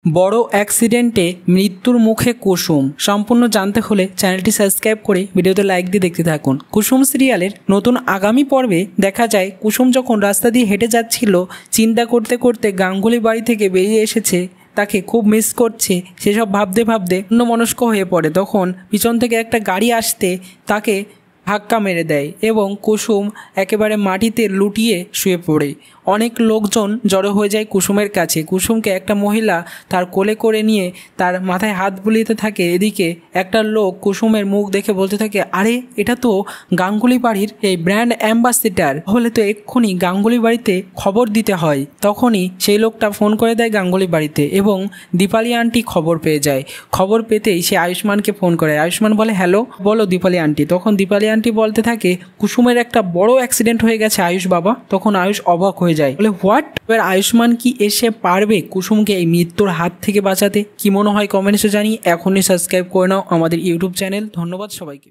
বড় অ্যাক্সিডেন্টে মৃত্যুর মুখে কুসুম। সম্পূর্ণ জানতে হলে চ্যানেলটি সাবস্ক্রাইব করে ভিডিওতে লাইক দিয়ে দেখতে থাকুন। কুসুম সিরিয়ালের নতুন আগামী পর্বে দেখা যায় কুসুম যখন রাস্তা দিয়ে হেঁটে যাচ্ছিল, চিন্তা করতে করতে গাঙ্গুলি বাড়ি থেকে বেরিয়ে এসেছে, তাকে খুব মিস করছে। সেসব ভাবতে ভাবতে অন্যমনস্ক হয়ে পড়ে। তখন পিছন থেকে একটা গাড়ি আসতে তাকে ধাক্কা মেরে দেয় এবং কুসুম একেবারে মাটিতে লুটিয়ে শুয়ে পড়ে। অনেক লোকজন জড়ো হয়ে যায় কুসুমের কাছে। কুসুমকে একটা মহিলা তার কোলে করে নিয়ে তার মাথায় হাত বুলিয়ে থাকে। এদিকে একটা লোক কুসুমের মুখ দেখে বলতে থাকে, আরে এটা তো গাঙ্গুলি বাড়ির এই ব্র্যান্ড অ্যাম্বাসেডর, হলে তো এক্ষুনি গাঙ্গুলি বাড়িতে খবর দিতে হয়। তখনই সেই লোকটা ফোন করে দেয় গাঙ্গুলি বাড়িতে এবং দীপালি আন্টি খবর পেয়ে যায়। খবর পেতেই সে আয়ুষ্মানকে ফোন করে। আয়ুষ্মান বলে, হ্যালো, বলো দীপালি আন্টি। তখন দীপালি আন্টি বলতে থাকে, কুসুমের একটা বড় অ্যাক্সিডেন্ট হয়ে গেছে আয়ুষ বাবা। তখন আয়ুষ অবাক হয়ে যায়, বলে হোয়াট? এবার আয়ুষ্মান কি এসে পারবে কুসুমকে এই মৃত্যুর হাত থেকে বাঁচাতে? কি মনে হয় কমেন্টসে জানি। এখনই সাবস্ক্রাইব করে নাও আমাদের ইউটিউব চ্যানেল। ধন্যবাদ সবাইকে।